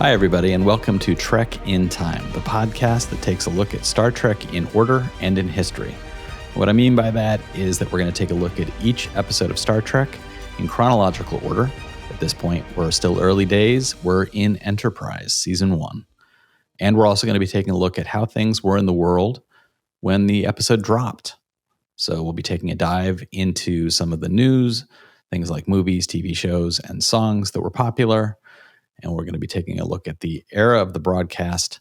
Hi, everybody, and welcome to Trek in Time, the podcast that takes a look at Star Trek in order and in history. What I mean by that is that we're going to take a look at each episode of Star Trek in chronological order. At this point, we're still early days. We're in Enterprise, Season 1. And we're also going to be taking a look at how things were in the world when the episode dropped. So we'll be taking a dive into some of the news, things like movies, TV shows, and songs that were popular. And we're going to be taking a look at the era of the broadcast,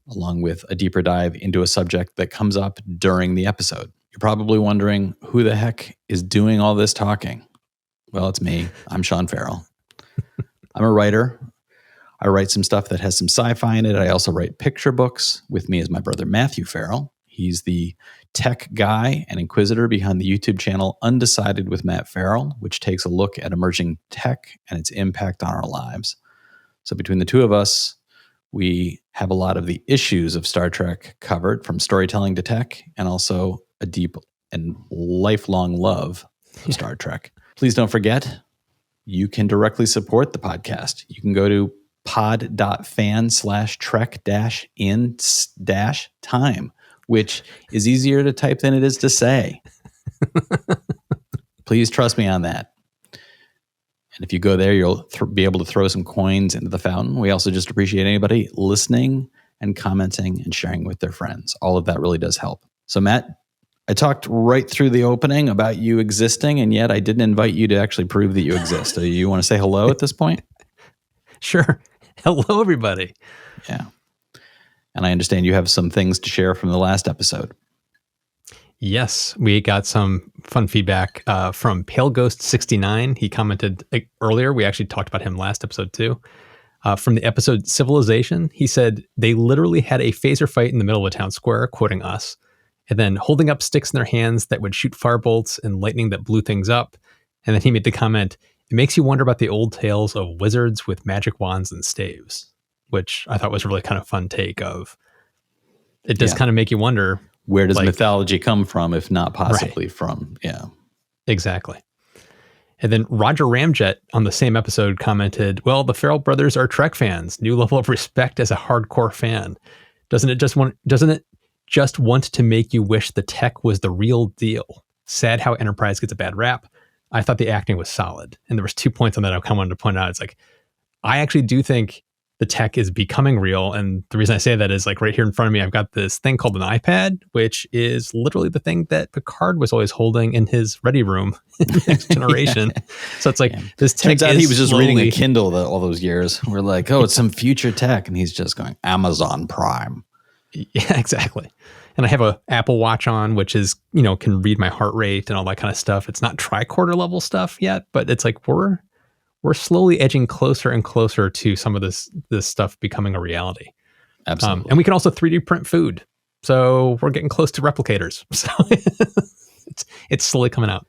along with a deeper dive into a subject that comes up during the episode. You're probably wondering, who the heck is doing all this talking? Well, it's me. I'm Sean Farrell. I'm a writer. I write some stuff that has some sci-fi in it. I also write picture books. With me is my brother, Matthew Farrell. He's the tech guy and inquisitor behind the YouTube channel Undecided with Matt Farrell, which takes a look at emerging tech and its impact on our lives. So between the two of us, we have a lot of the issues of Star Trek covered, from storytelling to tech, and also a deep and lifelong love of Star Trek. Please don't forget, you can directly support the podcast. You can go to pod.fan/trek-in-time, which is easier to type than it is to say. Please trust me on that. And if you go there, you'll be able to throw some coins into the fountain. We also just appreciate anybody listening and commenting and sharing with their friends. All of that really does help. So, Matt, I talked right through the opening about you existing, and yet I didn't invite you to actually prove that you exist. Do you want to say hello at this point? Sure. Hello, everybody. Yeah. And I understand you have some things to share from the last episode. Yes, we got some fun feedback from Pale Ghost 69. He commented earlier. We actually talked about him last episode too. From the episode Civilization, he said they literally had a phaser fight in the middle of a town square, quoting us, and then holding up sticks in their hands that would shoot firebolts and lightning that blew things up. And then he made the comment, "It makes you wonder about the old tales of wizards with magic wands and staves," which I thought was a really kind of fun take of. It does kind of make you wonder, where does mythology come from, if not possibly from? Yeah, exactly. And then Roger Ramjet on the same episode commented, "Well, the Farrell brothers are Trek fans. New level of respect as a hardcore fan. Doesn't it just want to make you wish the tech was the real deal? Sad how Enterprise gets a bad rap. I thought the acting was solid." And there was 2 points on that I kind of wanted to point out. It's like, I actually do think the tech is becoming real. And the reason I say that is, like, right here in front of me, I've got this thing called an iPad, which is literally the thing that Picard was always holding in his ready room in Next Generation. So it's like, this tech turns out he was just reading a Kindle all those years. We're like, oh, it's some future tech. And he's just going, Amazon Prime. Yeah, exactly. And I have a Apple Watch on, which is, can read my heart rate and all that kind of stuff. It's not tricorder level stuff yet, but it's like, we're slowly edging closer and closer to some of this stuff becoming a reality. Absolutely. And we can also 3D print food. So we're getting close to replicators. So it's slowly coming out.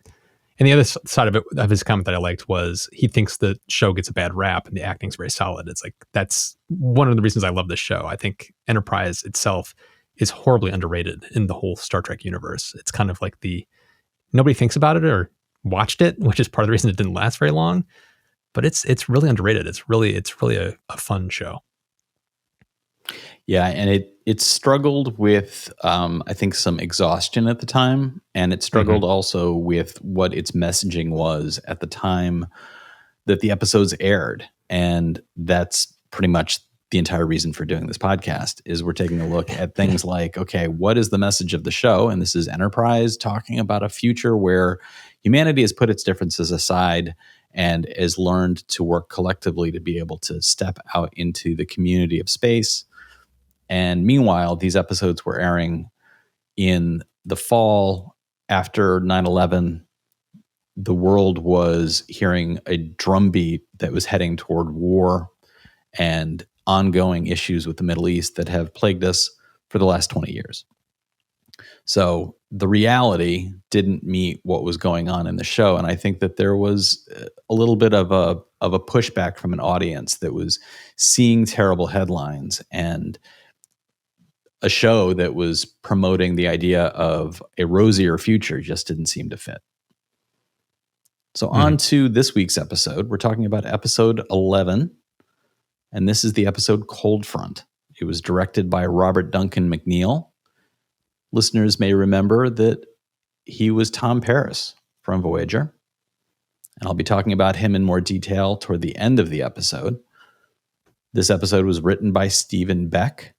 And the other side of it, of his comment that I liked, was he thinks the show gets a bad rap and the acting's very solid. It's like, that's one of the reasons I love this show. I think Enterprise itself is horribly underrated in the whole Star Trek universe. It's kind of like nobody thinks about it or watched it, which is part of the reason it didn't last very long. But it's really underrated. It's really a fun show. Yeah, and it struggled with I think some exhaustion at the time, and it struggled also with what its messaging was at the time that the episodes aired. And that's pretty much the entire reason for doing this podcast, is we're taking a look at things like, okay, what is the message of the show? And this is Enterprise talking about a future where humanity has put its differences aside and has learned to work collectively to be able to step out into the community of space. And meanwhile, these episodes were airing in the fall after 9/11. The world was hearing a drumbeat that was heading toward war and ongoing issues with the Middle East that have plagued us for the last 20 years. So the reality didn't meet what was going on in the show. And I think that there was a little bit of a pushback from an audience that was seeing terrible headlines, and a show that was promoting the idea of a rosier future just didn't seem to fit. So on to this week's episode. We're talking about episode 11, and this is the episode Cold Front. It was directed by Robert Duncan McNeil. Listeners may remember that he was Tom Paris from Voyager, and I'll be talking about him in more detail toward the end of the episode. This episode was written by Stephen Beck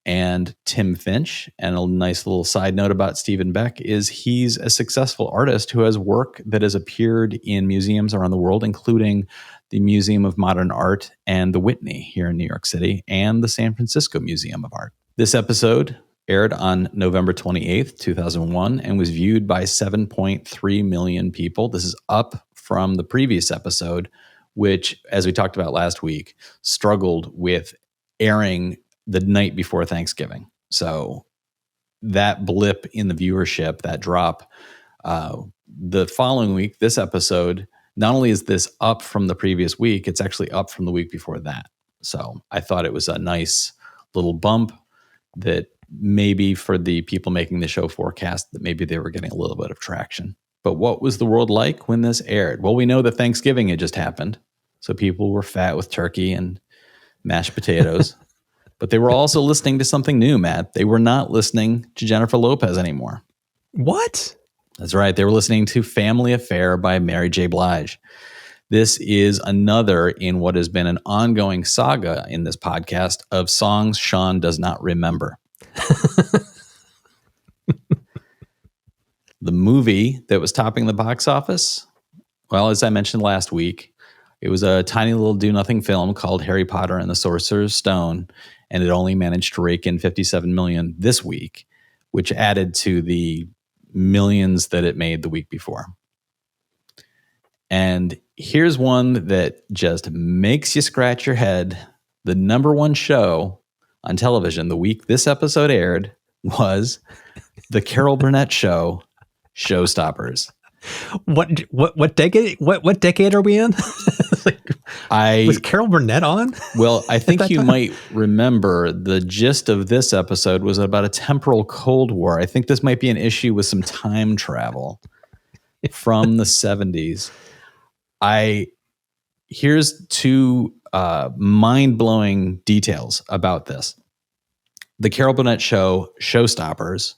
and Tim Finch. And a nice little side note about Stephen Beck is he's a successful artist who has work that has appeared in museums around the world, including the Museum of Modern Art and the Whitney here in New York City and the San Francisco Museum of Art. This episode aired on November 28th, 2001, and was viewed by 7.3 million people. This is up from the previous episode, which, as we talked about last week, struggled with airing the night before Thanksgiving. So that blip in the viewership, that drop, the following week, this episode, not only is this up from the previous week, it's actually up from the week before that. So I thought it was a nice little bump that maybe for the people making the show forecast that maybe they were getting a little bit of traction. But what was the world like when this aired? Well, we know that Thanksgiving had just happened. So people were fat with turkey and mashed potatoes. But they were also listening to something new, Matt. They were not listening to Jennifer Lopez anymore. What? That's right. They were listening to Family Affair by Mary J. Blige. This is another in what has been an ongoing saga in this podcast of songs Sean does not remember. The movie that was topping the box office, well, as I mentioned last week, it was a tiny little do-nothing film called Harry Potter and the Sorcerer's Stone, and it only managed to rake in $57 million this week, which added to the millions that it made the week before. And here's one that just makes you scratch your head. The number one show on television the week this episode aired was The Carol Burnett Show, Showstoppers. What decade? What decade are we in? Was Carol Burnett on? Well, I think you might remember the gist of this episode was about a temporal Cold War. I think this might be an issue with some time travel from the 70s. Here's two mind-blowing details about this. The Carol Burnett Show, Showstoppers,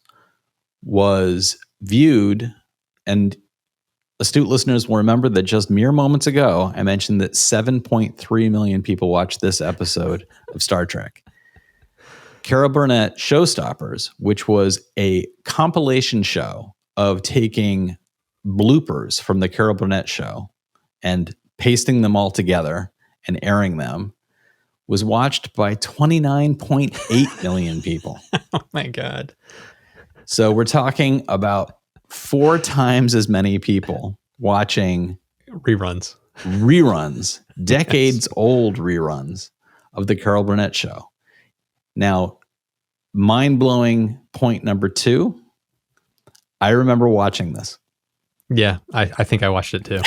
was viewed, and astute listeners will remember that just mere moments ago, I mentioned that 7.3 million people watched this episode of Star Trek. Carol Burnett Showstoppers, which was a compilation show of taking bloopers from the Carol Burnett Show and pasting them all together and airing them, was watched by 29.8 million people. Oh my God. So we're talking about 4 times as many people watching reruns, decades old reruns of the Carol Burnett Show. Now, mind-blowing point number 2, I remember watching this. Yeah, I think I watched it too.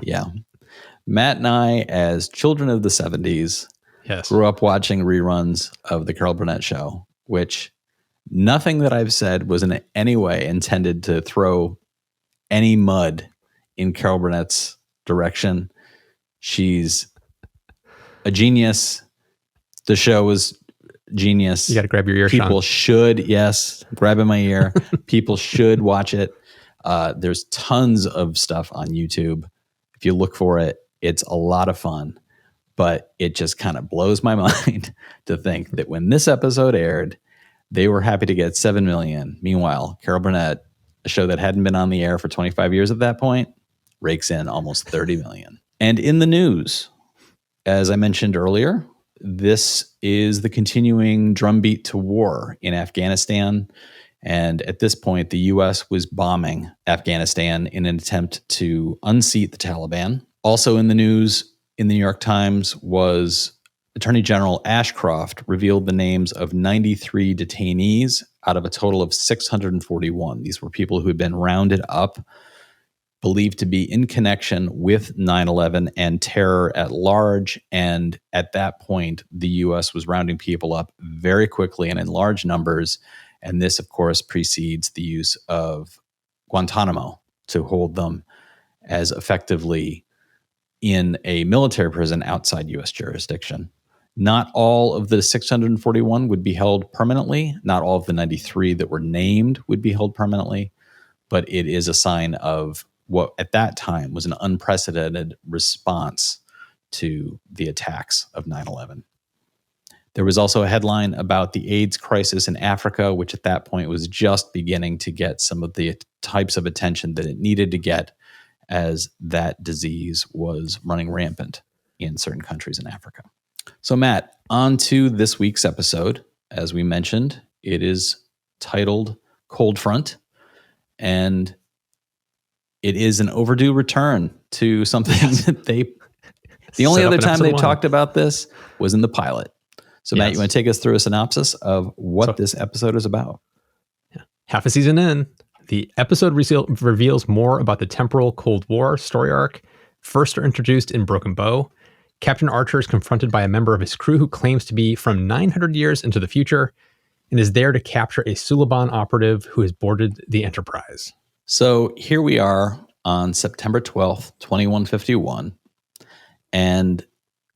Yeah. Matt and I, as children of the 70s, grew up watching reruns of the Carol Burnett Show, which nothing that I've said was in any way intended to throw any mud in Carol Burnett's direction. She's a genius. The show was genius. You got to grab your ear. People should, grabbing my ear. People should watch it. There's tons of stuff on YouTube. If you look for it, it's a lot of fun. But it just kind of blows my mind to think that when this episode aired, they were happy to get 7 million. Meanwhile, Carol Burnett, a show that hadn't been on the air for 25 years at that point, rakes in almost 30 million. And in the news, as I mentioned earlier, this is the continuing drumbeat to war in Afghanistan. And at this point, the U.S. was bombing Afghanistan in an attempt to unseat the Taliban. Also in the news in the New York Times was Attorney General Ashcroft revealed the names of 93 detainees out of a total of 641. These were people who had been rounded up, believed to be in connection with 9/11 and terror at large. And at that point, the U.S. was rounding people up very quickly and in large numbers. And this, of course, precedes the use of Guantanamo to hold them as effectively in a military prison outside U.S. jurisdiction. Not all of the 641 would be held permanently. Not all of the 93 that were named would be held permanently, but it is a sign of what at that time was an unprecedented response to the attacks of 9/11. There was also a headline about the AIDS crisis in Africa, which at that point was just beginning to get some of the types of attention that it needed to get, as that disease was running rampant in certain countries in Africa. So, Matt, on to this week's episode. As we mentioned, it is titled Cold Front, and it is an overdue return to something that the only other time they talked about this was in the pilot. So, Matt, you want to take us through a synopsis of what this episode is about? Yeah. Half a season in, the episode reveals more about the temporal Cold War story arc. First are introduced in Broken Bow. Captain Archer is confronted by a member of his crew who claims to be from 900 years into the future and is there to capture a Suliban operative who has boarded the Enterprise. So here we are on September 12th, 2151. And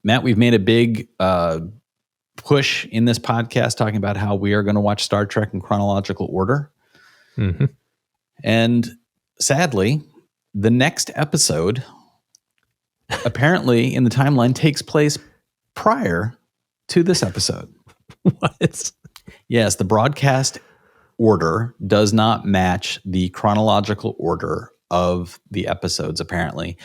Matt, we've made a big push in this podcast talking about how we are going to watch Star Trek in chronological order. Mm-hmm. And sadly, the next episode apparently in the timeline takes place prior to this episode. What? Yes, the broadcast order does not match the chronological order of the episodes, apparently.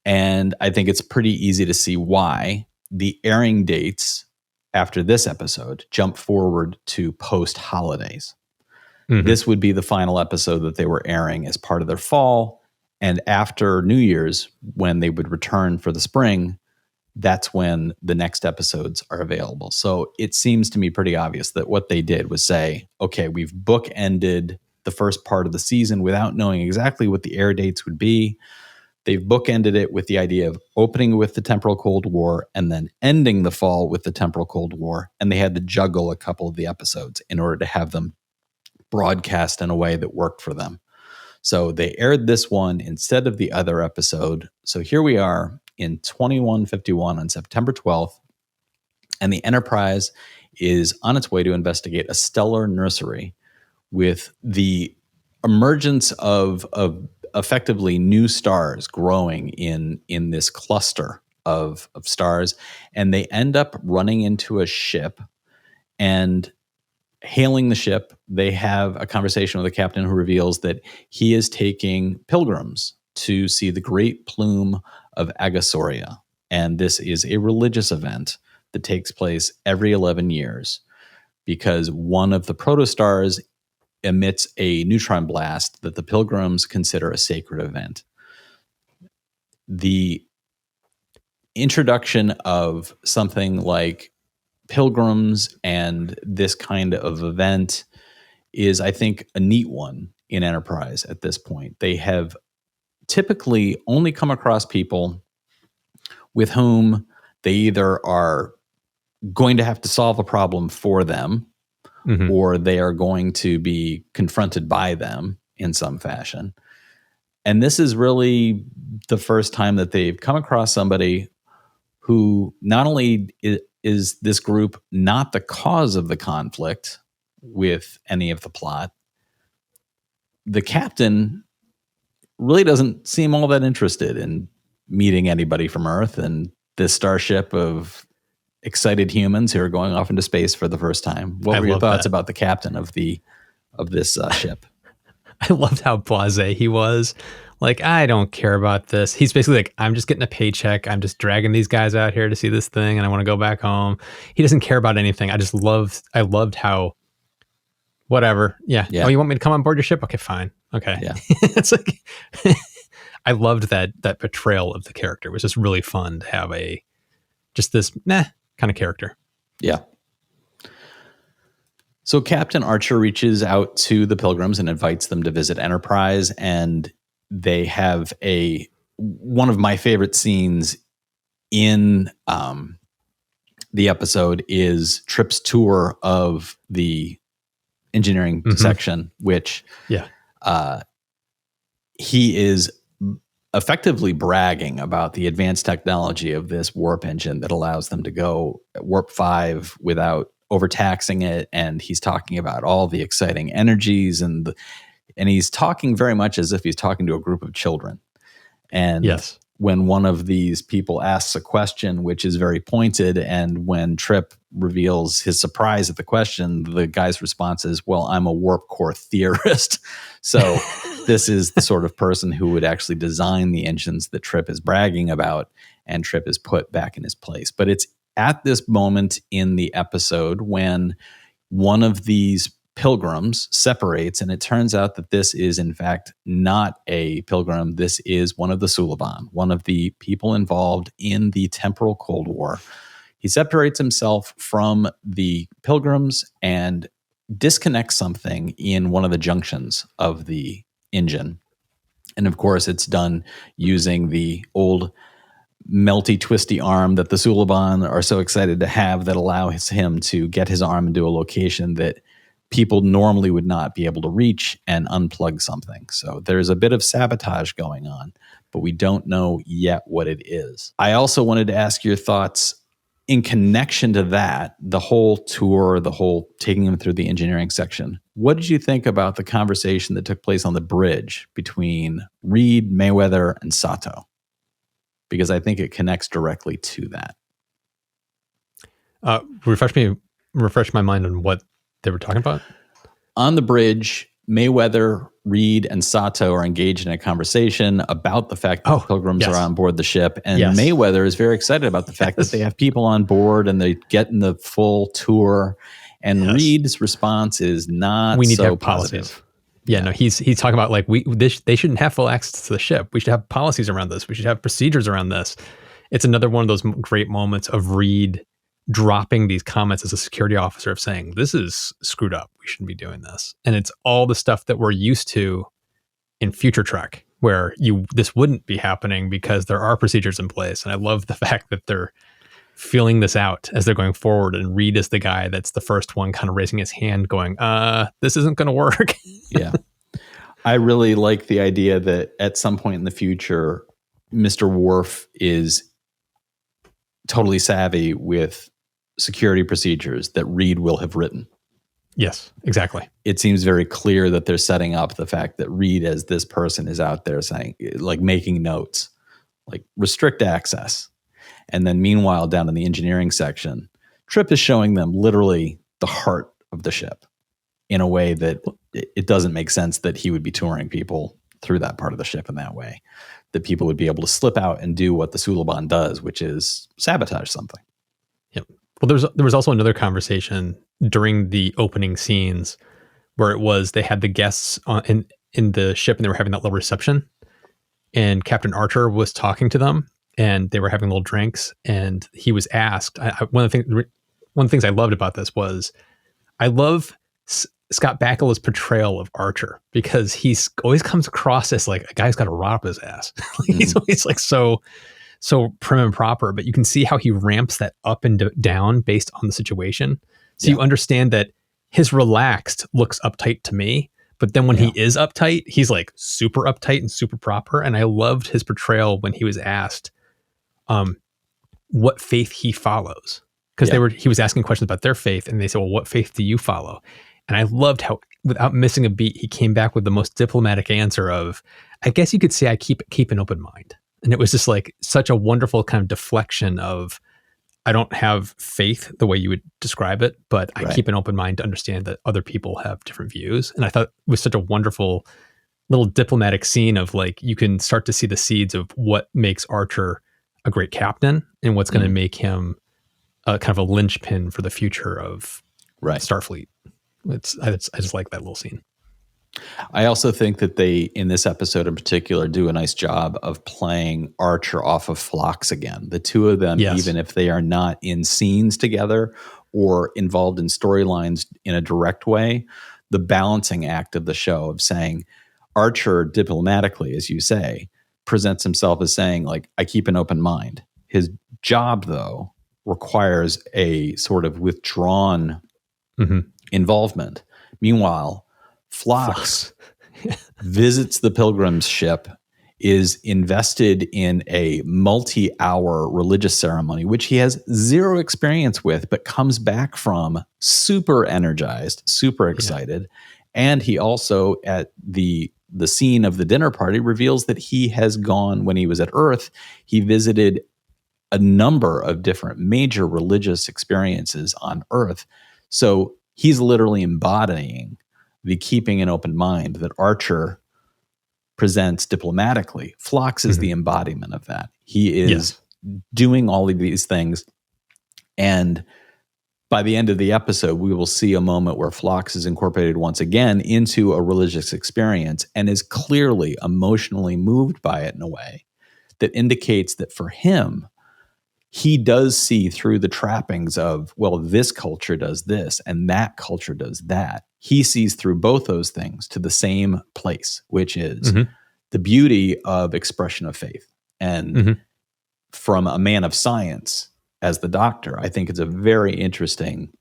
And I think it's pretty easy to see why the airing dates after this episode jump forward to post-holidays. Mm-hmm. This would be the final episode that they were airing as part of their fall. And after New Year's, when they would return for the spring, that's when the next episodes are available. So it seems to me pretty obvious that what they did was say, okay, we've bookended the first part of the season without knowing exactly what the air dates would be. They've bookended it with the idea of opening with the temporal Cold War and then ending the fall with the temporal Cold War. And they had to juggle a couple of the episodes in order to have them broadcast in a way that worked for them. So they aired this one instead of the other episode. So here we are in 2151 on September 12th, and the Enterprise is on its way to investigate a stellar nursery with the emergence of effectively new stars growing in this cluster of stars. And they end up running into a ship and hailing the ship. They have a conversation with the captain who reveals that he is taking pilgrims to see the Great Plume of Agasauria. And this is a religious event that takes place every 11 years because one of the protostars emits a neutron blast that the pilgrims consider a sacred event. The introduction of something like pilgrims and this kind of event is, I think, a neat one in Enterprise at this point. They have typically only come across people with whom they either are going to have to solve a problem for them, mm-hmm. or they are going to be confronted by them in some fashion. And this is really the first time that they've come across somebody who not only is this group not the cause of the conflict with any of the plot, the captain really doesn't seem all that interested in meeting anybody from Earth and this starship of excited humans who are going off into space for the first time. What were your thoughts about the captain of this ship? I loved how blasé he was. Like, I don't care about this. He's basically like, I'm just getting a paycheck. I'm just dragging these guys out here to see this thing, and I want to go back home. He doesn't care about anything. I loved how, whatever. Yeah. Oh, you want me to come on board your ship? Okay, fine. Okay. Yeah. It's like, I loved that portrayal of the character. It was just really fun to have just this kind of character. Yeah. So Captain Archer reaches out to the pilgrims and invites them to visit Enterprise, and they have one of my favorite scenes in the episode is Trip's tour of the engineering mm-hmm. section, which he is effectively bragging about the advanced technology of this warp engine that allows them to go at warp 5 without overtaxing it. And he's talking about all the exciting energies, and he's talking very much as if he's talking to a group of children. And Yes. when one of these people asks a question, which is very pointed, and when Trip reveals his surprise at the question, the guy's response is, well, I'm a warp core theorist. So this is the sort of person who would actually design the engines that Trip is bragging about, and Trip is put back in his place. But it's at this moment in the episode when one of these pilgrims separates, and it turns out that this is in fact not a pilgrim. This is one of the Suliban, one of the people involved in the temporal Cold War. He separates himself from the pilgrims and disconnects something in one of the junctions of the engine. And of course, it's done using the old melty, twisty arm that the Suliban are so excited to have, that allows him to get his arm into a location that people normally would not be able to reach and unplug something. So there's a bit of sabotage going on, but we don't know yet what it is. I also wanted to ask your thoughts in connection to that, the whole tour, the whole taking him through the engineering section. What did you think about the conversation that took place on the bridge between Reed, Mayweather, and Sato? Because I think it connects directly to that. Refresh my mind on what they were talking about. On the bridge, Mayweather, Reed, and Sato are engaged in a conversation about the fact that the pilgrims are on board the ship. And Mayweather is very excited about the fact that they have people on board and they get in the full tour. And Reed's response is not we need so to have positive. Policies. Yeah, no, he's talking about like they shouldn't have full access to the ship. We should have policies around this. We should have procedures around this. It's another one of those great moments of Reed dropping these comments as a security officer of saying, this is screwed up. We shouldn't be doing this. And it's all the stuff that we're used to in future Trek, where this wouldn't be happening because there are procedures in place. And I love the fact that they're feeling this out as they're going forward. And Reed is the guy that's the first one kind of raising his hand going, this isn't going to work. Yeah. I really like the idea that at some point in the future, Mr. Worf is totally savvy with security procedures that Reed will have written. Yes, exactly. It seems very clear that they're setting up the fact that Reed, as this person, is out there saying, like, making notes, like restrict access. And then meanwhile, down in the engineering section, Trip is showing them literally the heart of the ship in a way that it doesn't make sense that he would be touring people through that part of the ship in that way, that people would be able to slip out and do what the Suliban does, which is sabotage something. Yep. Well, there was also another conversation during the opening scenes where they had the guests in the ship and they were having that little reception, and Captain Archer was talking to them and they were having little drinks, and he was asked, one of the things I loved about this was I love Scott Bakula's portrayal of Archer, because he's always comes across as like a guy's got a rod up his ass. He's always like so prim and proper, but you can see how he ramps that up and down based on the situation. So you understand that his relaxed looks uptight to me, but then when he is uptight, he's like super uptight and super proper. And I loved his portrayal when he was asked what faith he follows, because he was asking questions about their faith, and they said, well, what faith do you follow? And I loved how, without missing a beat, he came back with the most diplomatic answer of, I guess you could say I keep an open mind. And it was just like such a wonderful kind of deflection of, I don't have faith the way you would describe it, but I keep an open mind to understand that other people have different views. And I thought it was such a wonderful little diplomatic scene of like, you can start to see the seeds of what makes Archer a great captain and what's going to make him kind of a linchpin for the future of Starfleet. I just like that little scene. I also think that they, in this episode in particular, do a nice job of playing Archer off of Phlox again. The two of them, even if they are not in scenes together or involved in storylines in a direct way, the balancing act of the show of saying Archer diplomatically, as you say, presents himself as saying, like, I keep an open mind. His job, though, requires a sort of withdrawn involvement. Meanwhile, Phlox visits the Pilgrim's ship is invested in a multi-hour religious ceremony, which he has zero experience with, but comes back from super energized, super excited. And he also, at the scene of the dinner party, reveals that he has gone, when he was at Earth, he visited a number of different major religious experiences on Earth. So he's literally embodying the keeping an open mind that Archer presents diplomatically. Phlox is the embodiment of that. He is doing all of these things. And by the end of the episode, we will see a moment where Phlox is incorporated once again into a religious experience and is clearly emotionally moved by it in a way that indicates that for him, he does see through the trappings of, well, this culture does this and that culture does that. He sees through both those things to the same place, which is the beauty of expression of faith. And from a man of science as the Doctor, I think it's a very interesting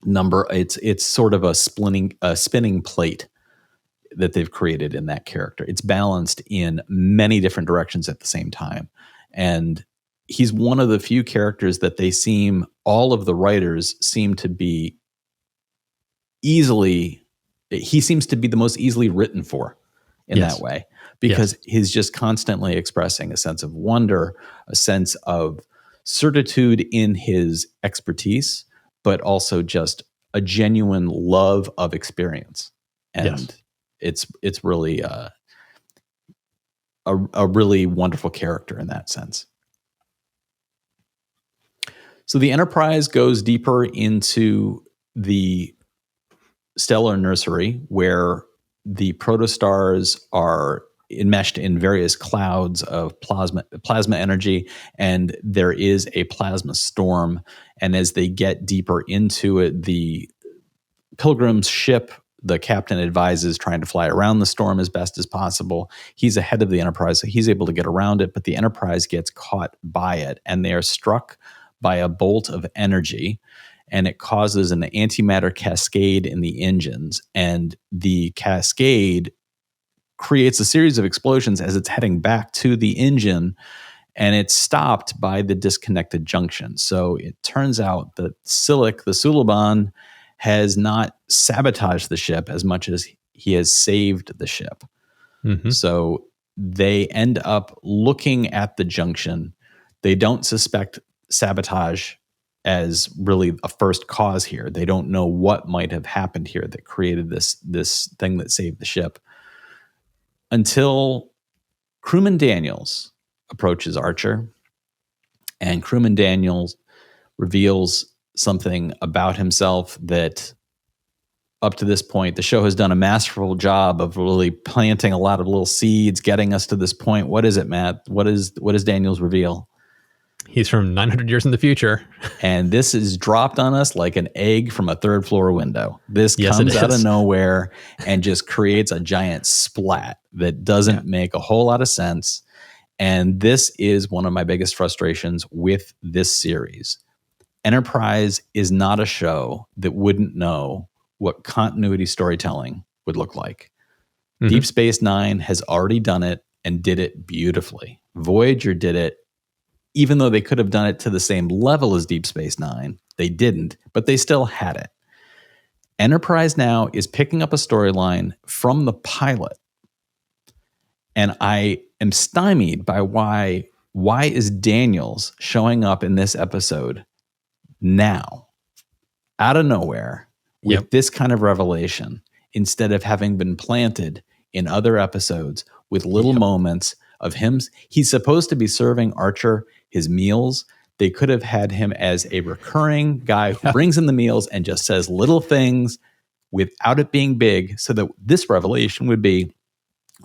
number. It's sort of a spinning plate that they've created in that character. It's balanced in many different directions at the same time. And he's one of the few characters that all of the writers seem to be he seems to be the most easily written for in that way, because he's just constantly expressing a sense of wonder, a sense of certitude in his expertise, but also just a genuine love of experience. And it's really a really wonderful character in that sense. So the Enterprise goes deeper into the stellar nursery, where the protostars are enmeshed in various clouds of plasma energy, and there is a plasma storm. And as they get deeper into it, the Pilgrim's ship, the captain advises trying to fly around the storm as best as possible. He's ahead of the Enterprise, so he's able to get around it, but the Enterprise gets caught by it, and they are struck by a bolt of energy, and it causes an antimatter cascade in the engines, and the cascade creates a series of explosions as it's heading back to the engine, and it's stopped by the disconnected junction. So it turns out that Silic, the Suliban, has not sabotaged the ship as much as he has saved the ship. So they end up looking at the junction. They don't suspect sabotage as really a first cause here. They don't know what might have happened here that created this thing that saved the ship, until Crewman Daniels approaches Archer, and Crewman Daniels reveals something about himself that up to this point, the show has done a masterful job of really planting a lot of little seeds, getting us to this point. What is it, Matt? What does Daniels reveal? He's from 900 years in the future. And this is dropped on us like an egg from a third floor window. This comes out of nowhere and just creates a giant splat that doesn't make a whole lot of sense. And this is one of my biggest frustrations with this series. Enterprise is not a show that wouldn't know what continuity storytelling would look like. Deep Space Nine has already done it and did it beautifully. Voyager did it. Even though they could have done it to the same level as Deep Space Nine, they didn't, but they still had it. Enterprise now is picking up a storyline from the pilot. And I am stymied by why is Daniels showing up in this episode now, out of nowhere, with this kind of revelation, instead of having been planted in other episodes with little moments of him. He's supposed to be serving Archer his meals. They could have had him as a recurring guy who brings in the meals and just says little things without it being big, so that this revelation would be,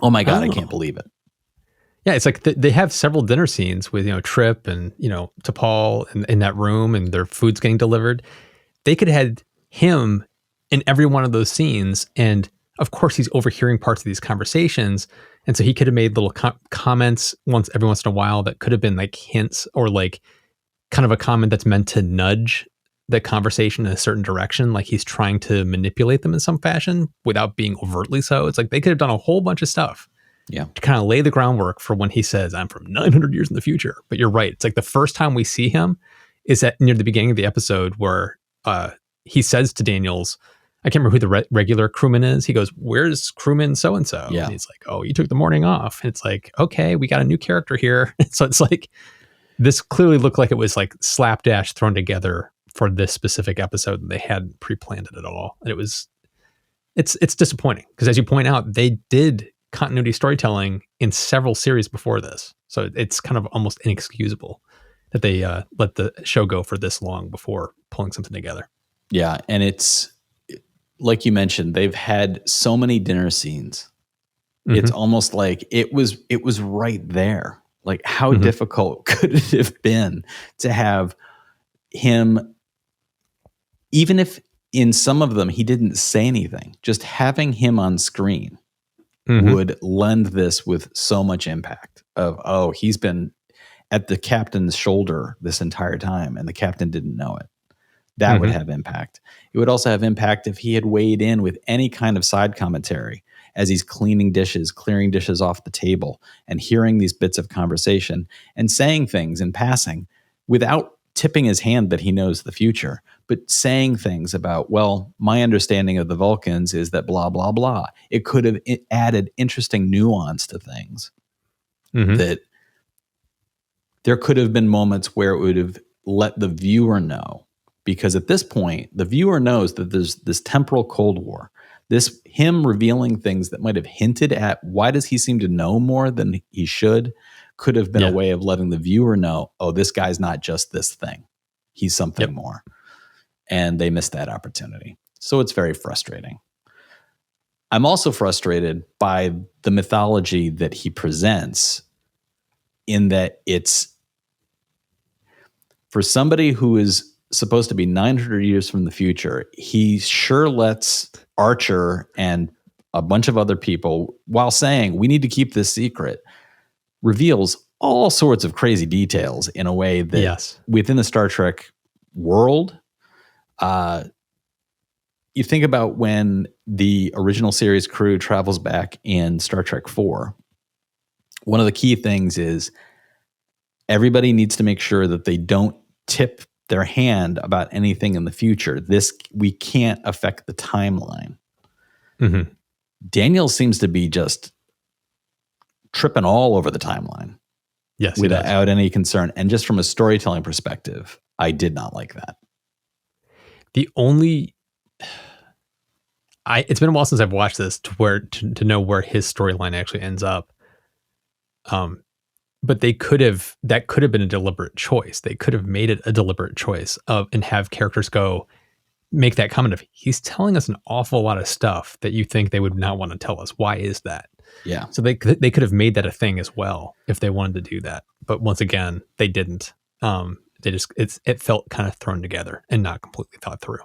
oh my God, I can't believe it. Yeah, it's like they have several dinner scenes with, Trip and, T'Pol in that room, and their food's getting delivered. They could have had him in every one of those scenes. And of course, he's overhearing parts of these conversations. And so he could have made little comments every once in a while that could have been like hints, or like kind of a comment that's meant to nudge the conversation in a certain direction. Like he's trying to manipulate them in some fashion without being overtly so. It's like they could have done a whole bunch of stuff Yeah. to kind of lay the groundwork for when he says, I'm from 900 years in the future. But you're right. It's like the first time we see him is at near the beginning of the episode where he says to Daniels, I can't remember who the regular crewman is. He goes, where's crewman so-and-so? Yeah. And he's like, oh, you took the morning off. And it's like, okay, we got a new character here. So it's like, this clearly looked like it was like slapdash thrown together for this specific episode, and they hadn't pre-planned it at all. And it's disappointing because, as you point out, they did continuity storytelling in several series before this. So it's kind of almost inexcusable that they let the show go for this long before pulling something together. Yeah. And it's like you mentioned, they've had so many dinner scenes. Mm-hmm. It's almost like it was right there. Like, how difficult could it have been to have him, even if in some of them he didn't say anything, just having him on screen would lend this with so much impact of, oh, he's been at the captain's shoulder this entire time and the captain didn't know it. That would have impact. It would also have impact if he had weighed in with any kind of side commentary as he's clearing dishes off the table and hearing these bits of conversation and saying things in passing without tipping his hand that he knows the future, but saying things about, well, my understanding of the Vulcans is that blah, blah, blah. It could have added interesting nuance to things that there could have been moments where it would have let the viewer know, because at this point, the viewer knows that there's this temporal Cold War. This him revealing things that might have hinted at why does he seem to know more than he should could have been a way of letting the viewer know, oh, this guy's not just this thing. He's something more. And they missed that opportunity. So it's very frustrating. I'm also frustrated by the mythology that he presents, in that it's for somebody who is supposed to be 900 years from the future. He sure lets Archer and a bunch of other people, while saying we need to keep this secret, reveals all sorts of crazy details in a way that within the Star Trek world, you think about when the original series crew travels back in Star Trek 4, one of the key things is everybody needs to make sure that they don't tip their hand about anything in the future. We can't affect the timeline. Daniel seems to be just tripping all over the timeline. Yes, without any concern. And just from a storytelling perspective, I did not like that. It's been a while since I've watched this to know where his storyline actually ends up. But that could have been a deliberate choice. They could have made it a deliberate choice and have characters make that comment of, he's telling us an awful lot of stuff that you think they would not want to tell us. Why is that? Yeah. So they could have made that a thing as well if they wanted to do that. But once again, they didn't. It felt kind of thrown together and not completely thought through.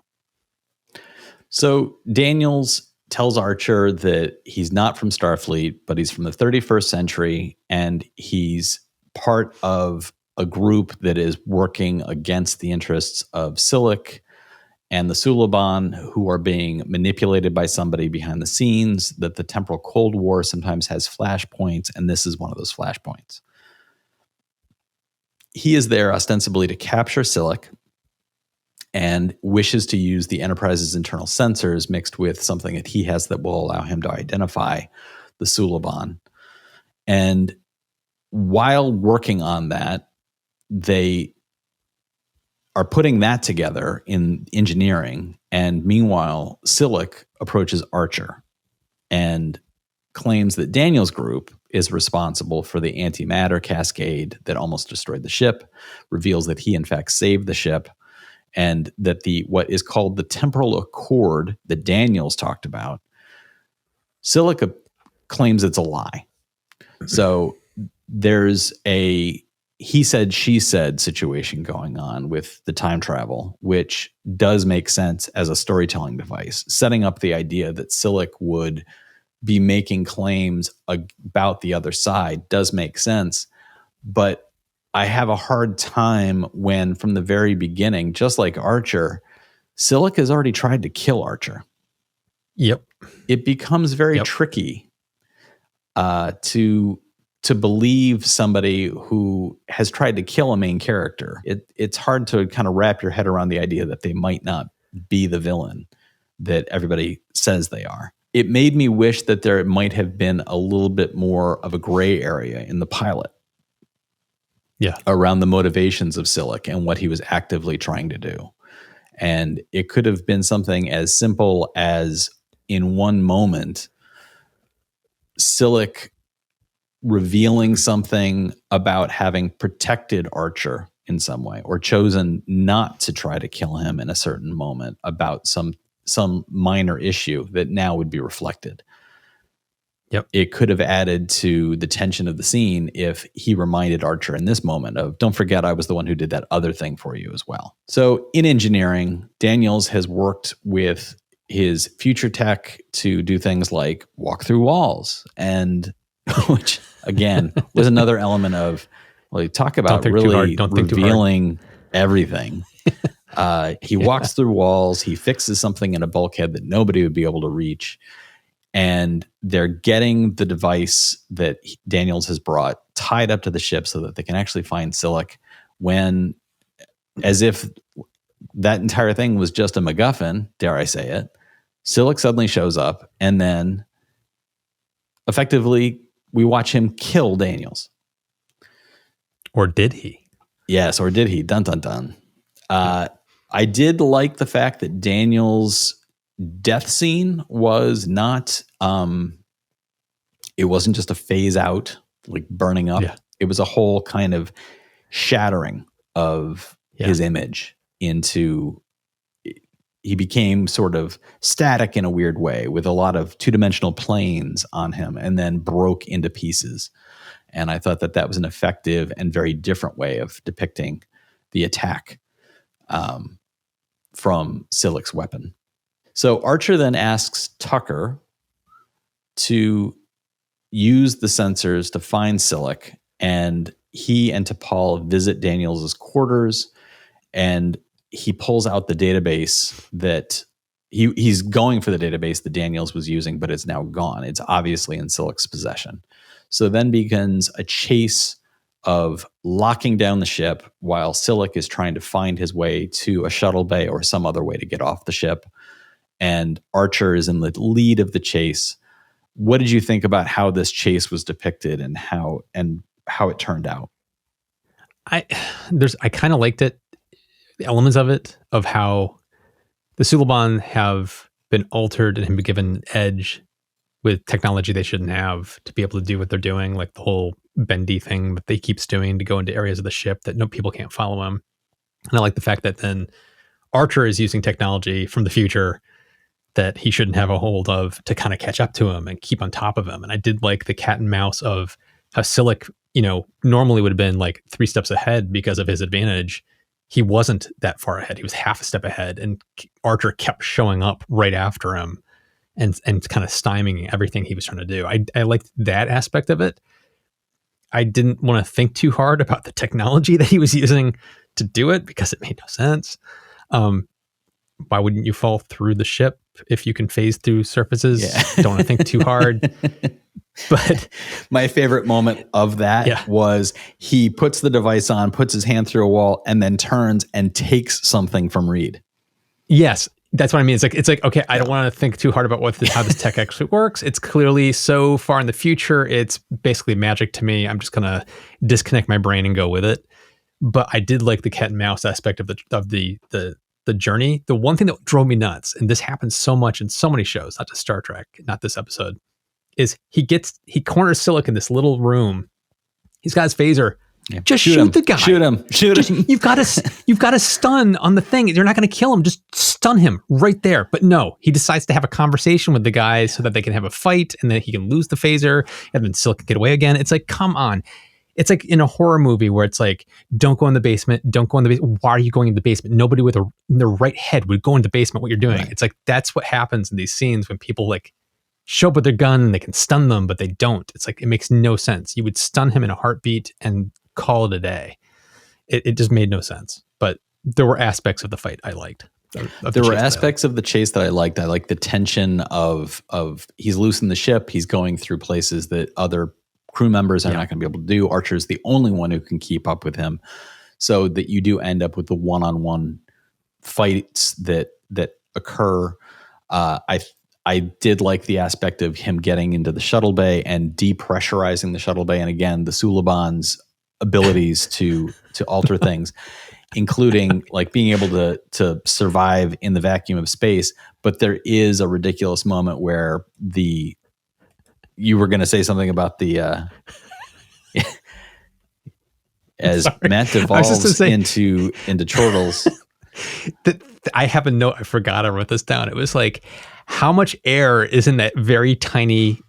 So Daniels tells Archer that he's not from Starfleet, but he's from the 31st century, and he's part of a group that is working against the interests of Silik and the Suliban, who are being manipulated by somebody behind the scenes, that the temporal Cold War sometimes has flashpoints, and this is one of those flashpoints. He is there ostensibly to capture Silik and wishes to use the Enterprise's internal sensors mixed with something that he has that will allow him to identify the Suliban. And while working on that, they are putting that together in engineering. And meanwhile, Silik approaches Archer and claims that Daniel's group is responsible for the antimatter cascade that almost destroyed the ship, reveals that he in fact saved the ship, and that what is called the temporal accord that Daniels talked about, Silik claims it's a lie. So there's a he said, she said situation going on with the time travel, which does make sense as a storytelling device, setting up the idea that Silik would be making claims about the other side does make sense. But I have a hard time when, from the very beginning, just like Archer, Silik has already tried to kill Archer. Yep. It becomes very tricky. to believe somebody who has tried to kill a main character. It's hard to kind of wrap your head around the idea that they might not be the villain that everybody says they are. It made me wish that there might have been a little bit more of a gray area in the pilot. Yeah. Around the motivations of Silic and what he was actively trying to do. And it could have been something as simple as, in one moment, Silic revealing something about having protected Archer in some way, or chosen not to try to kill him in a certain moment about some minor issue that now would be reflected. Yep. It could have added to the tension of the scene if he reminded Archer in this moment of, don't forget, I was the one who did that other thing for you as well. So in engineering, Daniels has worked with his future tech to do things like walk through walls, and which again was another element of, well, you talk about really revealing everything. He walks through walls, he fixes something in a bulkhead that nobody would be able to reach. And they're getting the device that Daniels has brought tied up to the ship so that they can actually find Silic, when, as if that entire thing was just a MacGuffin, dare I say it, Silic suddenly shows up, and then effectively we watch him kill Daniels. Or did he? Yes, or did he? Dun, dun, dun. I did like the fact that Daniels' death scene was not, it wasn't just a phase out, like burning up. Yeah. It was a whole kind of shattering of his image into, he became sort of static in a weird way with a lot of two-dimensional planes on him, and then broke into pieces. And I thought that that was an effective and very different way of depicting the attack from Silic's weapon. So Archer then asks Tucker to use the sensors to find Silic, and he and T'Pol visit Daniels' quarters, and he pulls out the database that he's going for, the database that Daniels was using, but it's now gone. It's obviously in Silic's possession. So then begins a chase of locking down the ship while Silic is trying to find his way to a shuttle bay or some other way to get off the ship. And Archer is in the lead of the chase. What did you think about how this chase was depicted and how it turned out? I kind of liked it, the elements of it, of how the Suliban have been altered and have been given an edge with technology they shouldn't have to be able to do what they're doing, like the whole bendy thing that they keeps doing to go into areas of the ship that no people can't follow him. And I like the fact that then Archer is using technology from the future that he shouldn't have a hold of to kind of catch up to him and keep on top of him. And I did like the cat and mouse of how Silic, normally would have been like 3 steps ahead because of his advantage. He wasn't that far ahead. He was half a step ahead, and Archer kept showing up right after him and kind of stymieing everything he was trying to do. I liked that aspect of it. I didn't want to think too hard about the technology that he was using to do it because it made no sense. Why wouldn't you fall through the ship if you can phase through surfaces? Yeah. Don't want to think too hard. But my favorite moment of that was he puts the device on, puts his hand through a wall, and then turns and takes something from Reed. Yes, that's what I mean. It's like okay, I don't want to think too hard about how this tech actually works. It's clearly so far in the future. It's basically magic to me. I'm just gonna disconnect my brain and go with it. But I did like the cat and mouse aspect of the journey. The one thing that drove me nuts, and this happens so much in so many shows, not just Star Trek, not this episode, is he corners Silic in this little room. He's got his phaser. Yeah. Just shoot the guy. Shoot him. You've got to stun on the thing. You're not going to kill him. Just stun him right there. But no, he decides to have a conversation with the guys so that they can have a fight, and then he can lose the phaser, and then Silic can get away again. It's like, come on. It's like in a horror movie where it's like, don't go in the basement. Don't go in the basement. Why are you going in the basement? Nobody with in their right head would go in the basement. What you're doing. Right. It's like, that's what happens in these scenes when people like show up with their gun and they can stun them, but they don't. It's like, it makes no sense. You would stun him in a heartbeat and call it a day. It just made no sense. But there were aspects of the fight I liked. There were aspects of the chase that I liked. I liked the tension of he's loose in the ship. He's going through places that other crew members are not going to be able to do. Archer's the only one who can keep up with him, so that you do end up with the one-on-one fights that occur. I did like the aspect of him getting into the shuttle bay and depressurizing the shuttle bay, and again the Suliban's abilities to alter things, including like being able to survive in the vacuum of space. But there is a ridiculous moment where you were going to say something about the as Matt devolves into chortles. I have a note. I forgot I wrote this down. It was like, how much air is in that very tiny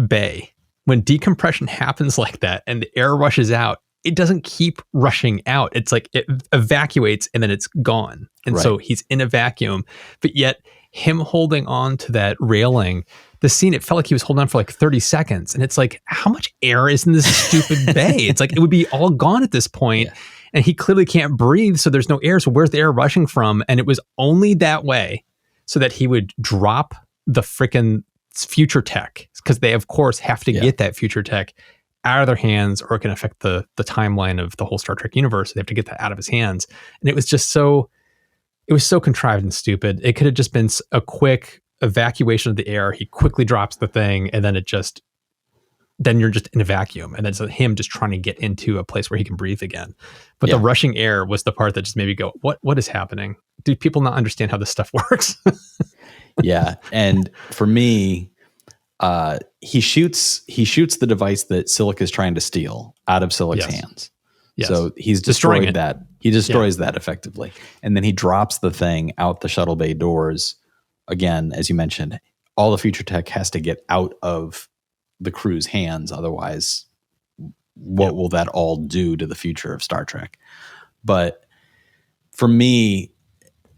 bay? When decompression happens like that and the air rushes out, it doesn't keep rushing out. It's like it evacuates and then it's gone. And so he's in a vacuum, but yet him holding on to that railing, the scene, it felt like he was holding on for like 30 seconds. And it's like, how much air is in this stupid bay? It's like, it would be all gone at this point. Yeah. And he clearly can't breathe. So there's no air. So where's the air rushing from? And it was only that way so that he would drop the frickin' future tech, because they of course have to get that future tech out of their hands, or it can affect the timeline of the whole Star Trek universe. They have to get that out of his hands. And it was just so contrived and stupid. It could have just been a quick evacuation of the air. He quickly drops the thing, and then then you're just in a vacuum. And then it's him just trying to get into a place where he can breathe again. But the rushing air was the part that just made me go, what is happening? Do people not understand how this stuff works? Yeah. And for me, he shoots the device that Silik is trying to steal out of Silik's hands. Yes. So he's destroyed that. He destroys that effectively. And then he drops the thing out the shuttle bay doors. Again, as you mentioned, all the future tech has to get out of the crew's hands. Otherwise, what will that all do to the future of Star Trek? But for me,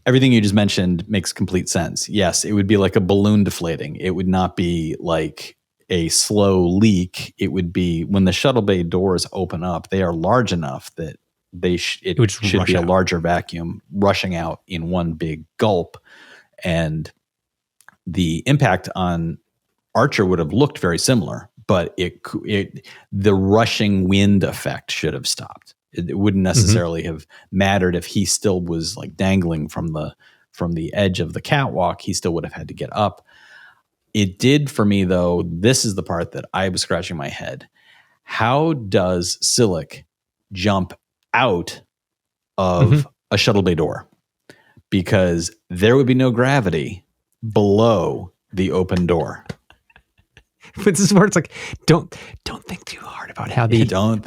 everything you just mentioned makes complete sense. Yes, it would be like a balloon deflating. It would not be like a slow leak. It would be when the shuttle bay doors open up, they are large enough that it should be a larger vacuum rushing out in one big gulp. And the impact on Archer would have looked very similar, but the rushing wind effect should have stopped. It wouldn't necessarily have mattered if he still was like dangling from the edge of the catwalk. He still would have had to get up. It did for me, though. This is the part that I was scratching my head. How does Silik jump out of a shuttle bay door? Because there would be no gravity below the open door. But this is where it's like, don't think too hard about how the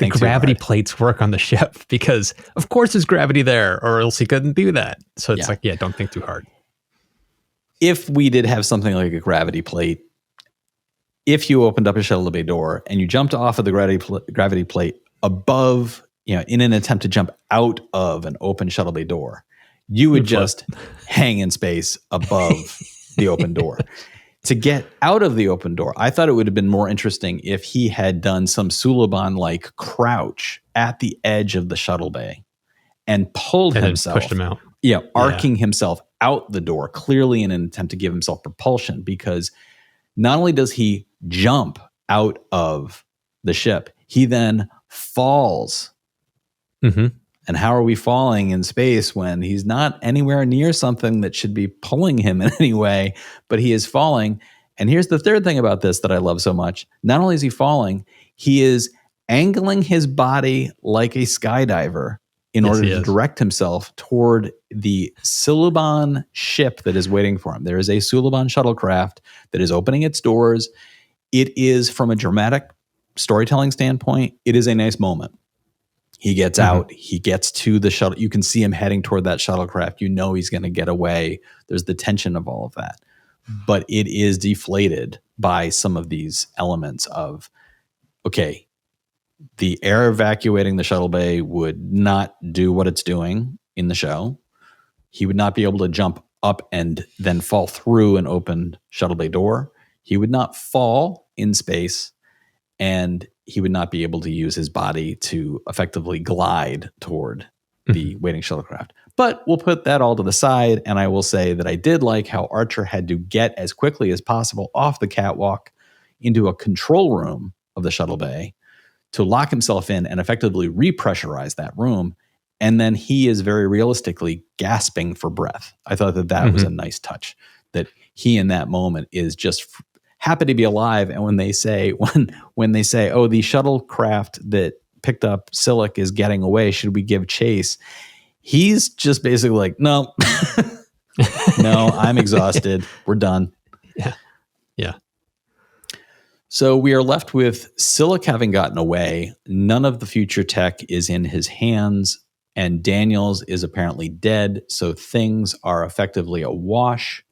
gravity plates work on the ship, because of course there's gravity there, or else he couldn't do that. So it's don't think too hard. If we did have something like a gravity plate, if you opened up a shuttle bay door and you jumped off of the gravity plate above, in an attempt to jump out of an open shuttle bay door, you would just hang in space above the open door. To get out of the open door, I thought it would have been more interesting if he had done some Suliban-like crouch at the edge of the shuttle bay and pulled himself, pushed him out. Arcing himself out the door, clearly in an attempt to give himself propulsion, because not only does he jump out of the ship, he then falls. And how are we falling in space when he's not anywhere near something that should be pulling him in any way, but he is falling? And here's the third thing about this that I love so much. Not only is he falling, he is angling his body like a skydiver in order to direct himself toward the Suliban ship that is waiting for him. There is a Suliban shuttlecraft that is opening its doors. It is, from a dramatic storytelling standpoint, it is a nice moment. He gets out, he gets to the shuttle. You can see him heading toward that shuttlecraft. You know he's going to get away. There's the tension of all of that. But it is deflated by some of these elements of, okay, the air evacuating the shuttle bay would not do what it's doing in the show. He would not be able to jump up and then fall through an open shuttle bay door. He would not fall in space, and he would not be able to use his body to effectively glide toward the waiting shuttlecraft. But we'll put that all to the side, and I will say that I did like how Archer had to get as quickly as possible off the catwalk into a control room of the shuttle bay to lock himself in and effectively repressurize that room. And then he is very realistically gasping for breath. I thought that was a nice touch, that he in that moment is just happy to be alive. And when they say, when they say, oh, the shuttlecraft that picked up Silic is getting away, should we give chase? He's just basically like, no, no, I'm exhausted. We're done. Yeah. Yeah. So we are left with Silic having gotten away. None of the future tech is in his hands, and Daniels is apparently dead. So things are effectively awash.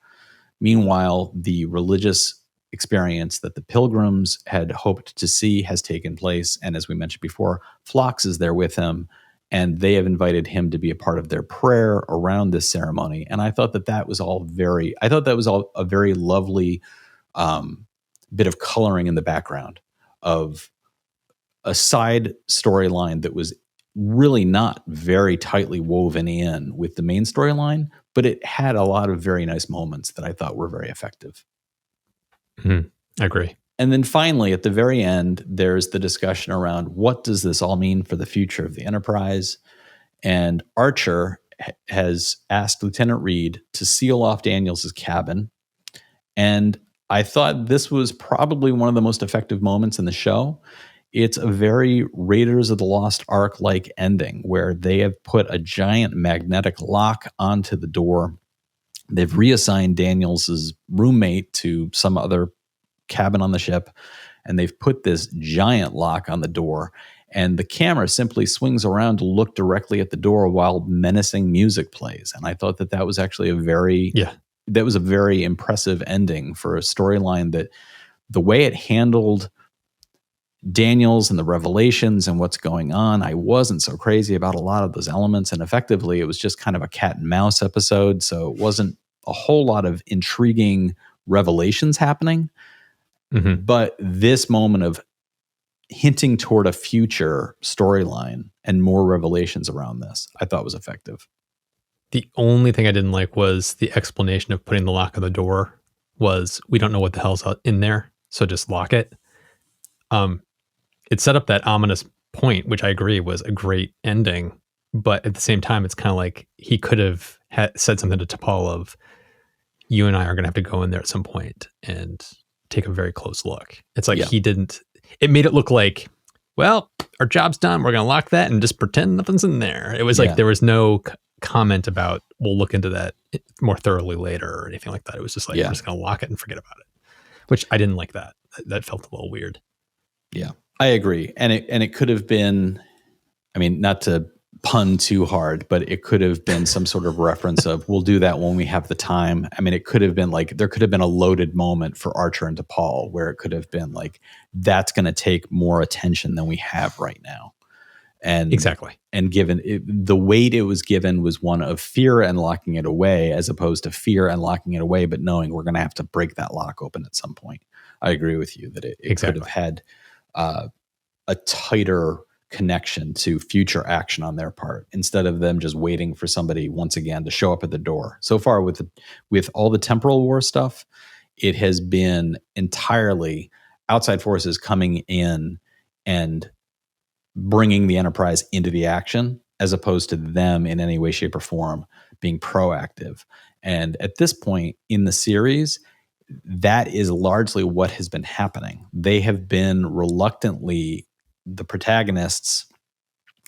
Meanwhile, the religious experience that the pilgrims had hoped to see has taken place. And as we mentioned before, Phlox is there with him, and they have invited him to be a part of their prayer around this ceremony. And I thought that was all a very lovely bit of coloring in the background of a side storyline that was really not very tightly woven in with the main storyline, but it had a lot of very nice moments that I thought were very effective. I agree. And then finally, at the very end, there's the discussion around what does this all mean for the future of the Enterprise? And Archer has asked Lieutenant Reed to seal off Daniels' cabin. And I thought this was probably one of the most effective moments in the show. It's a very Raiders of the Lost Ark-like ending where they have put a giant magnetic lock onto the door. They've reassigned Daniels' roommate to some other cabin on the ship, and they've put this giant lock on the door. And the camera simply swings around to look directly at the door while menacing music plays. And I thought that was actually that was a very impressive ending for a storyline that the way it handled Daniels and the revelations and what's going on, I wasn't so crazy about a lot of those elements. And effectively, it was just kind of a cat and mouse episode. So it wasn't a whole lot of intriguing revelations happening. But this moment of hinting toward a future storyline and more revelations around this, I thought was effective. The only thing I didn't like was the explanation of putting the lock on the door was, we don't know what the hell's in there, so just lock it. It set up that ominous point, which I agree was a great ending. But at the same time, it's kind of like he could have said something to T'Pol of, you and I are going to have to go in there at some point and take a very close look. It's like he didn't. It made it look like, well, our job's done. We're going to lock that and just pretend nothing's in there. It was like there was no comment about, we'll look into that more thoroughly later or anything like that. It was just like, we're just going to lock it and forget about it, which I didn't like that. That felt a little weird. Yeah, I agree. And it could have been, I mean, not to pun too hard, but it could have been some sort of reference of, we'll do that when we have the time. I mean, it could have been like, there could have been a loaded moment for Archer and T'Pol where it could have been like, that's going to take more attention than we have right now. And exactly. And given the weight it was given was one of fear and locking it away, as opposed to fear and locking it away, but knowing we're going to have to break that lock open at some point. I agree with you that it could have had a tighter connection to future action on their part, instead of them just waiting for somebody once again to show up at the door. So far with all the temporal war stuff, it has been entirely outside forces coming in and bringing the Enterprise into the action, as opposed to them in any way, shape, or form being proactive. And at this point in the series, that is largely what has been happening. They have been reluctantly the protagonists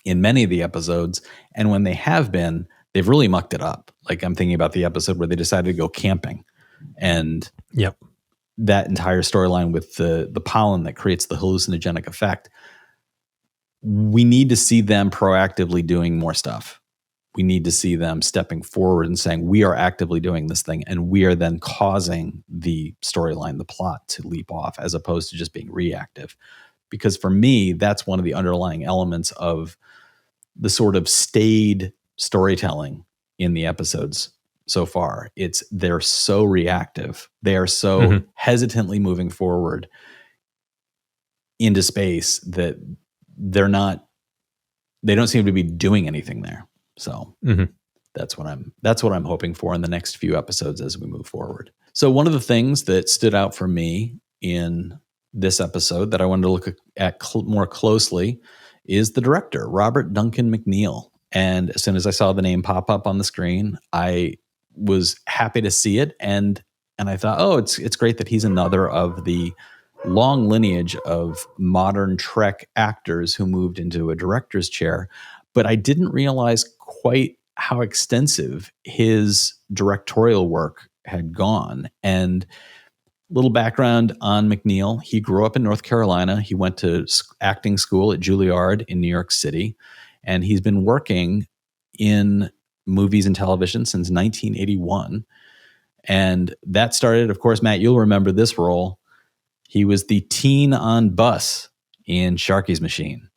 in many of the episodes, and when they have been, they've really mucked it up. Like, I'm thinking about the episode where they decided to go camping, and that entire storyline with the pollen that creates the hallucinogenic effect. We need to see them proactively doing more stuff. We need to see them stepping forward and saying, we are actively doing this thing, and we are then causing the storyline, the plot, to leap off, as opposed to just being reactive. Because for me, that's one of the underlying elements of the sort of staid storytelling in the episodes so far. They're so reactive. They are so hesitantly moving forward into space that they don't seem to be doing anything there. So Mhm. that's what I'm hoping for in the next few episodes as we move forward. So one of the things that stood out for me in this episode that I wanted to look at more closely is the director, Robert Duncan McNeill. And as soon as I saw the name pop up on the screen, I was happy to see it, and I thought, oh, it's great that he's another of the long lineage of modern Trek actors who moved into a director's chair. But I didn't realize quite how extensive his directorial work had gone. And little background on McNeill: he grew up in North Carolina. He went to acting school at Juilliard in New York City, and he's been working in movies and television since 1981. And that started, of course, Matt, you'll remember this role. He was the teen on bus in Sharky's Machine,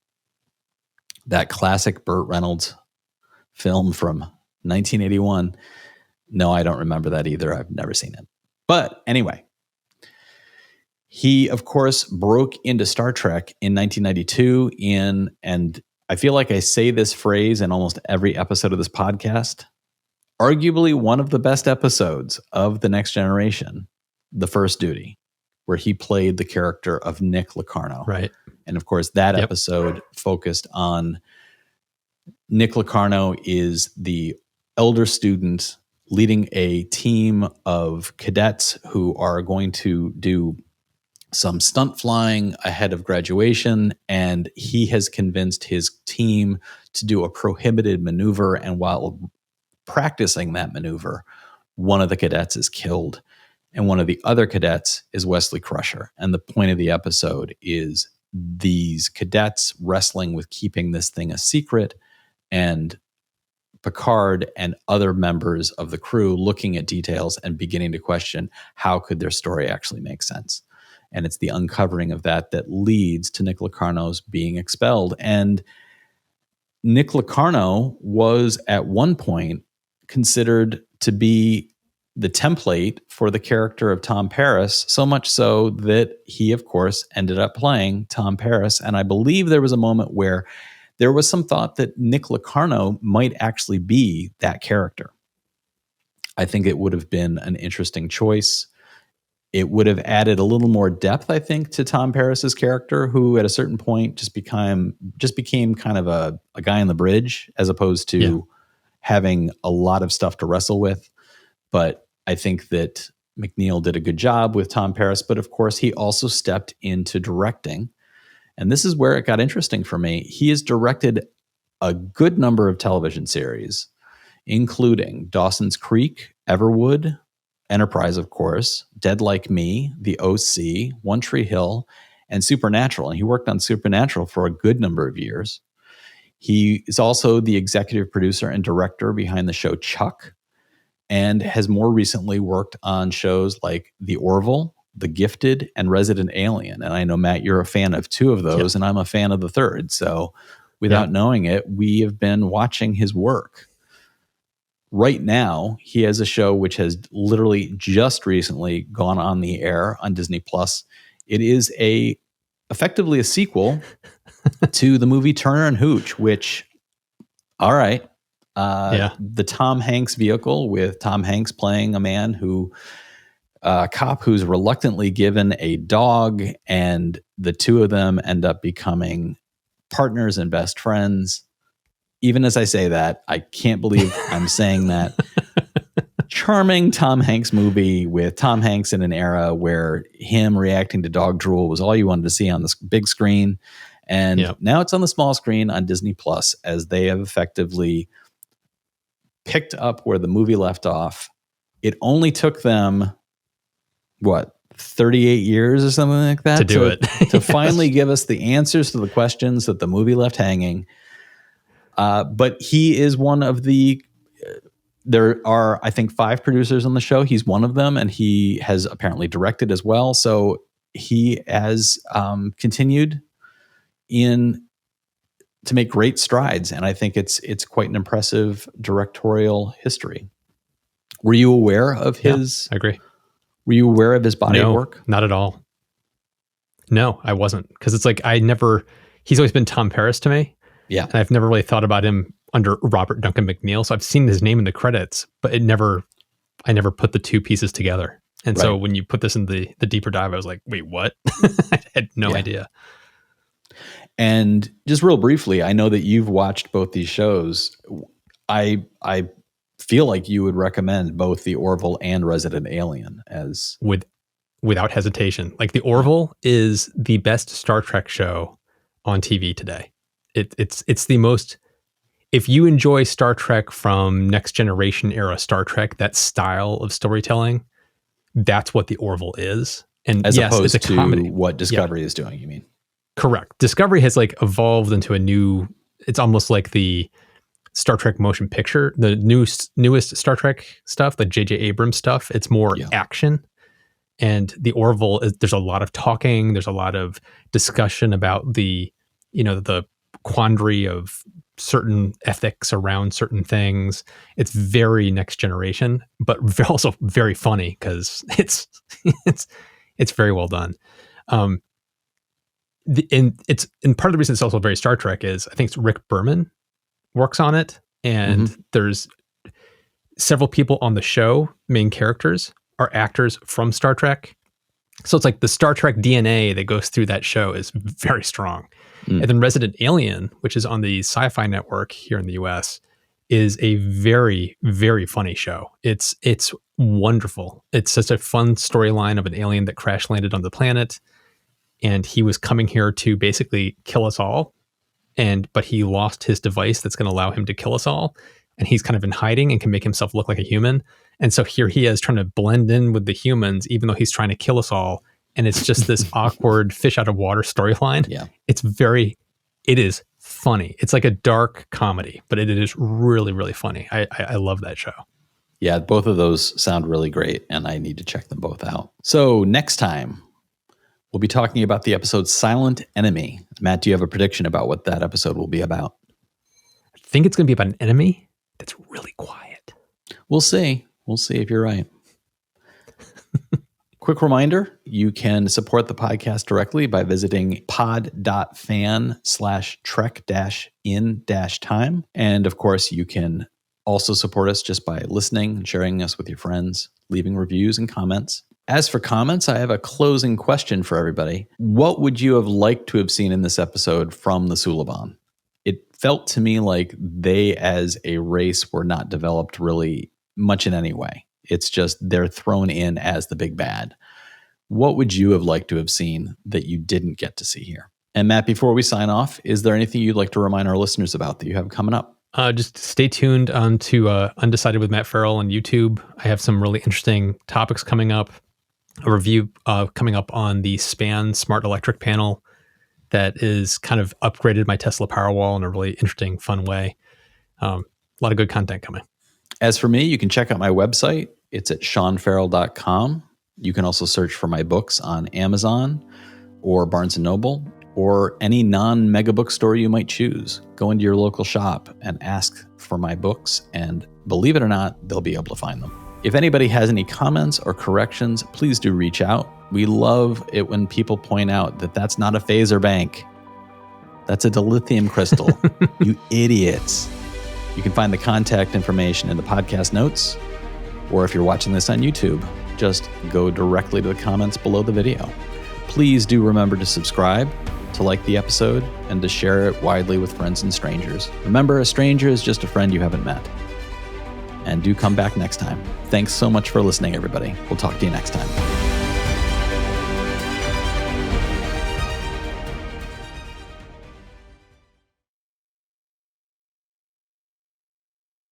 that classic Burt Reynolds film from 1981. No, I don't remember that either. I've never seen it. But anyway, he, of course, broke into Star Trek in 1992 and I feel like I say this phrase in almost every episode of this podcast, arguably one of the best episodes of The Next Generation, The First Duty, where he played the character of Nick Locarno. Right. And of course, that episode focused on Nick Locarno is the elder student leading a team of cadets who are going to do some stunt flying ahead of graduation, and he has convinced his team to do a prohibited maneuver, and while practicing that maneuver, one of the cadets is killed, and one of the other cadets is Wesley Crusher. And the point of the episode is these cadets wrestling with keeping this thing a secret, and Picard and other members of the crew looking at details and beginning to question how could their story actually make sense. And it's the uncovering of that leads to Nick Locarno's being expelled. And Nick Locarno was at one point considered to be the template for the character of Tom Paris, so much so that he, of course, ended up playing Tom Paris. And I believe there was a moment where there was some thought that Nick Locarno might actually be that character. I think it would have been an interesting choice. It would have added a little more depth, I think, to Tom Paris's character, who at a certain point just became kind of a guy on the bridge, as opposed to having a lot of stuff to wrestle with. But I think that McNeill did a good job with Tom Paris, but of course he also stepped into directing. And this is where it got interesting for me. He has directed a good number of television series, including Dawson's Creek, Everwood, Enterprise, of course, Dead Like Me, The OC, One Tree Hill, and Supernatural. And he worked on Supernatural for a good number of years. He is also the executive producer and director behind the show Chuck, and has more recently worked on shows like The Orville, The Gifted, and Resident Alien. And I know, Matt, you're a fan of two of those, and I'm a fan of the third. So without knowing it, we have been watching his work. Right now, he has a show which has literally just recently gone on the air on Disney Plus. It is effectively a sequel to the movie Turner and Hooch, which, all right, the Tom Hanks vehicle with Tom Hanks playing a man cop who's reluctantly given a dog, and the two of them end up becoming partners and best friends. Even as I say that, I can't believe I'm saying that. Charming Tom Hanks movie with Tom Hanks in an era where him reacting to dog drool was all you wanted to see on this big screen. And now it's on the small screen on Disney Plus, as they have effectively picked up where the movie left off. It only took them, 38 years or something like that to do it. To finally give us the answers to the questions that the movie left hanging. But he is one of there are, I think, 5 producers on the show. He's one of them, and he has apparently directed as well. So he has continued to make great strides, and I think it's quite an impressive directorial history. Were you aware of his? I agree. Were you aware of his body of work? Not at all. No, I wasn't, because it's like he's always been Tom Paris to me. Yeah. And I've never really thought about him under Robert Duncan McNeil. So I've seen his name in the credits, but I never put the two pieces together. And so when you put this in the deeper dive, I was like, wait, what? I had no idea. And just real briefly, I know that you've watched both these shows. I feel like you would recommend both The Orville and Resident Alien as without hesitation. Like The Orville is the best Star Trek show on TV today. It's the most, if you enjoy Star Trek from Next Generation era Star Trek, that style of storytelling, that's what The Orville is. And as yes, opposed it's a to comedy. what Discovery is doing, you mean? Correct. Discovery has like evolved into a new, it's almost like the Star Trek motion picture, the newest Star Trek stuff, the J.J. Abrams stuff. It's more action. And The Orville there's a lot of talking. There's a lot of discussion about the quandary of certain ethics around certain things. It's very Next Generation, but also very funny because it's very well done. And part of the reason it's also very Star Trek is I think it's Rick Berman works on it, and there's several people on the show, main characters are actors from Star Trek. So it's like the Star Trek DNA that goes through that show is very strong. And then Resident Alien, which is on the Sci-Fi Network here in the US, is a very, very funny show. It's wonderful. It's such a fun storyline of an alien that crash landed on the planet, and he was coming here to basically kill us all. But he lost his device that's going to allow him to kill us all. And he's kind of in hiding and can make himself look like a human. And so here he is trying to blend in with the humans, even though he's trying to kill us all. And it's just this awkward fish out of water storyline. Yeah. It is funny. It's like a dark comedy, but it is really, really funny. I love that show. Yeah, both of those sound really great, and I need to check them both out. So next time, we'll be talking about the episode Silent Enemy. Matt, do you have a prediction about what that episode will be about? I think it's going to be about an enemy that's really quiet. We'll see. We'll see if you're right. Quick reminder, you can support the podcast directly by visiting pod.fan/trek-in-time. And of course, you can also support us just by listening and sharing us with your friends, leaving reviews and comments. As for comments, I have a closing question for everybody. What would you have liked to have seen in this episode from the Suliban? It felt to me like they as a race were not developed really much in any way. It's just they're thrown in as the big bad. What would you have liked to have seen that you didn't get to see here? And Matt, before we sign off, is there anything you'd like to remind our listeners about that you have coming up? Just stay tuned on to Undecided with Matt Farrell on YouTube. I have some really interesting topics coming up. A review coming up on the SPAN smart electric panel that is kind of upgraded my Tesla Powerwall in a really interesting, fun way. A lot of good content coming. As for me, you can check out my website. It's at seanfarrell.com. You can also search for my books on Amazon or Barnes & Noble or any non-mega bookstore you might choose. Go into your local shop and ask for my books, and believe it or not, they'll be able to find them. If anybody has any comments or corrections, please do reach out. We love it when people point out that that's not a phaser bank. That's a dilithium crystal. You idiots. You can find the contact information in the podcast notes, or if you're watching this on YouTube, just go directly to the comments below the video. Please do remember to subscribe, to like the episode, and to share it widely with friends and strangers. Remember, a stranger is just a friend you haven't met. And do come back next time. Thanks so much for listening, everybody. We'll talk to you next time.